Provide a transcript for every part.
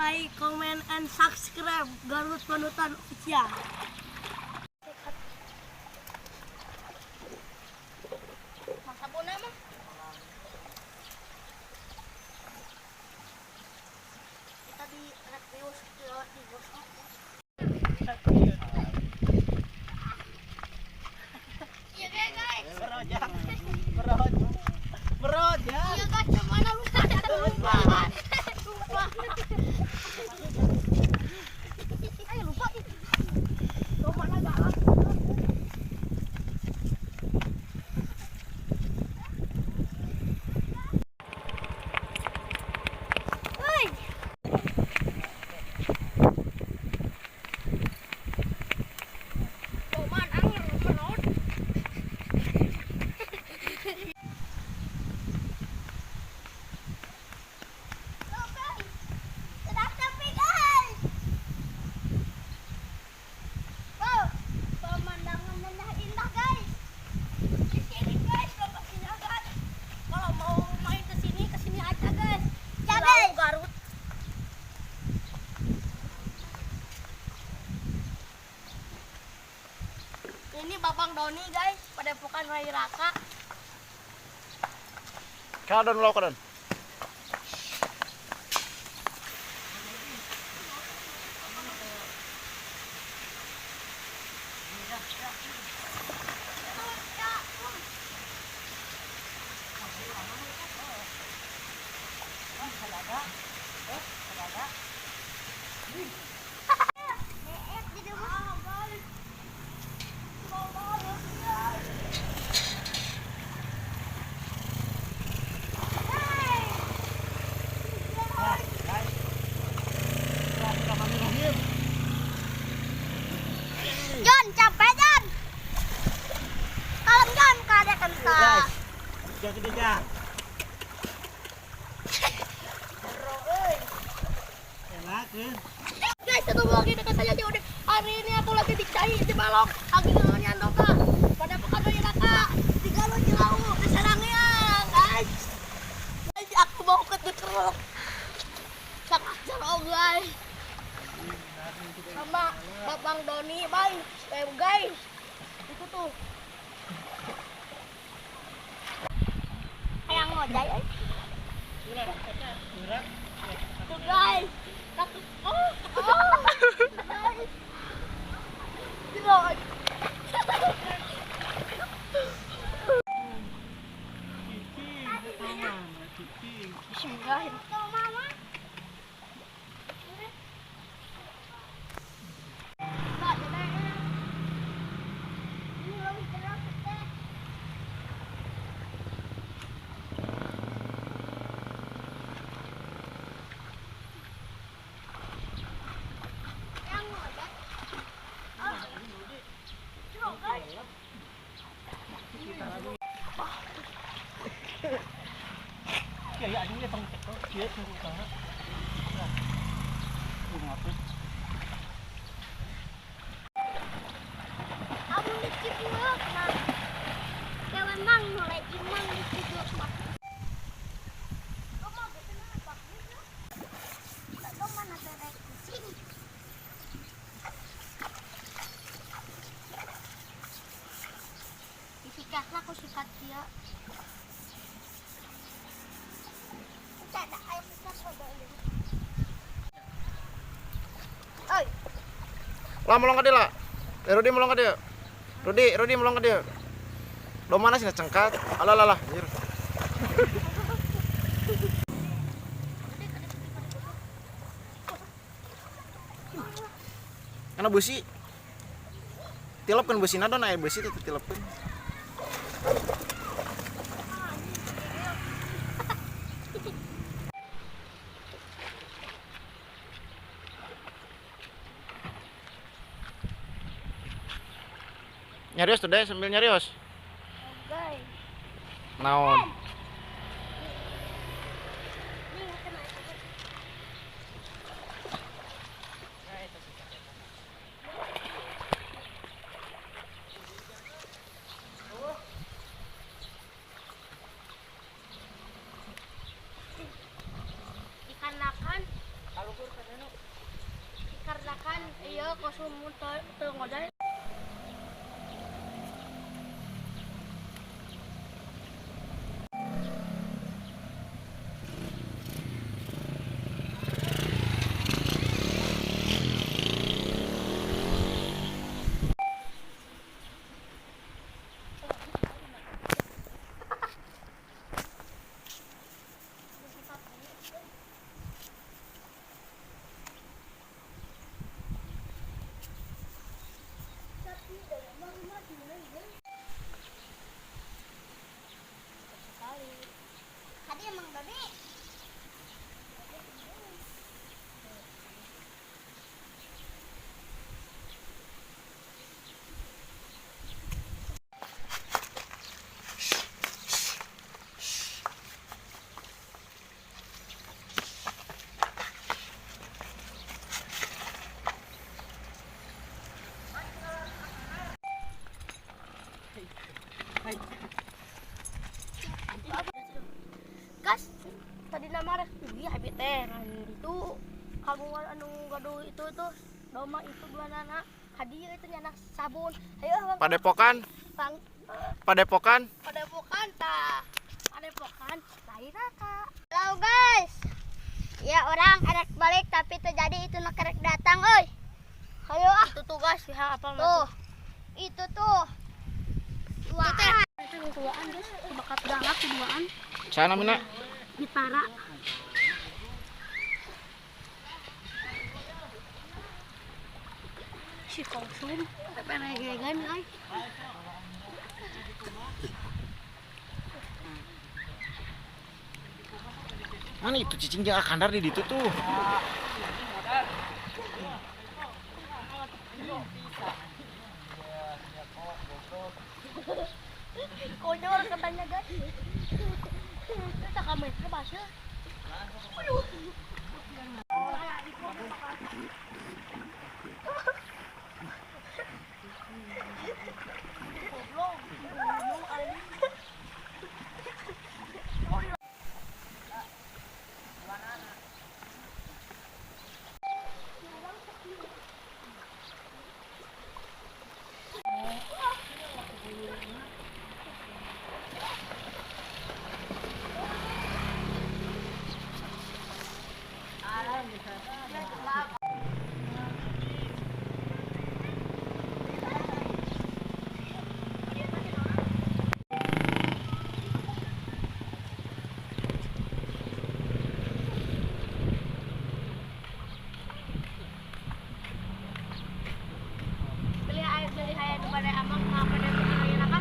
like, comment, and subscribe Garut Panutan Official. Masa puna mah? Kita di review di gosok. Iya guys. Berot ya. Iya guys, mana lu ada lupa. Ayo lupa nih. Lo mana galak? Hei. Coman angin menot. Ini Babang Doni guys, Padepokan Rai Raka. Kadon lo kadon. Jon, capek Jon. Kalem Jon, kada kentang. Jangan ketiga. Enak kan? Guys, satu lagi dekat saya udah. Hari ini aku lagi di Cai di Balok. Lagi dengan Doka. Padepokan Rai Raka. Di Galon Jelau, di Sarangnya, guys. Guys, aku mau ke Dekerok. Sakar guys. Sama Babang Doni, bye. Guys. Itu tuh. Ayang ngojay, ay. Tuh guys. Oh. Guys. Gila. Bismillah. Mama. Kayak ini bang dia tunggu banget. Kamu nikip dulu, nah. Jangan mang, mulai imang nikip dulu, Pak. Kamu mau kenapa? Kamu mana terek kucing? Disikatlah aku sikat dia. Ada air sikat pada ini. Oi. Lah melong ke dia lah. Rudi melong ke dia. Rudi melong ke dia. Lo mana sih cengkat? Alah. Anjir. Karena busi. Tilapkeun busina don aya busi teh tilapkeun. Nyarios tuh deh, sambil nyarios. Guys. Naon? Dikarenakan Kalau kan iya kosum teu ngodai. Hadi emang babi. Gas, tadi nama review habis teh itu kagungan anu gaduh itu tuh doma itu dua anak hadiah itu nyanak sabun. Ayo bang. Padepokan, Bang, padepokan. padepokan lain kak. Halo guys, ya orang erek balik tapi terjadi itu nak erek datang, oi. Ayo ah. Itu tuh guys, pihak apa tuh? Itu tuh. Duaan. Itu duaan guys, bakat galak duaan. Sana mina. Ditara. Si kosum, tapi regegan ay. Mana itu cicing jeung akandar di ditu tuh. Konyol katanya guys. Kita kamera bahasa. Aduh. Beli air kepada amang apa dan beli apa?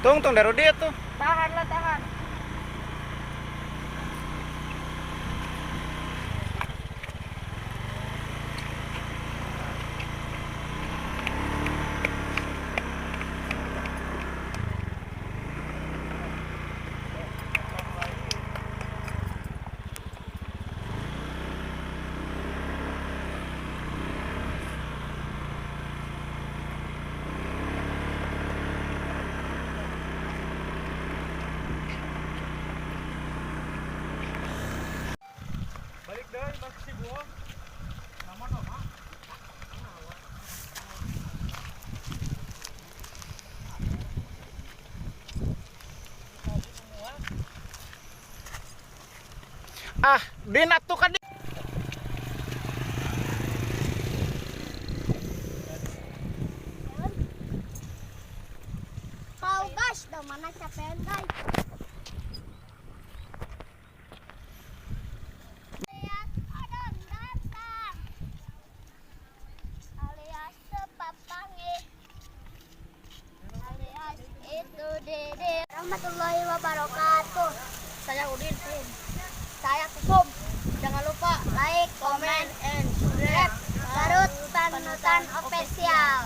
Tungtung dari dia tuh. Tahan lah, tahan. Balik deh, masih buang. Nama nama. Ah, Dina tuh kan. Kau guys, udah mana capek guys. Alias odong datang. Alias sepapange. Alias itu Dede. Rahmatullahi wabarakatuh. Saya Udin. Saya Kusum. Jangan lupa like, comment, and subscribe. Garut Panutan Official.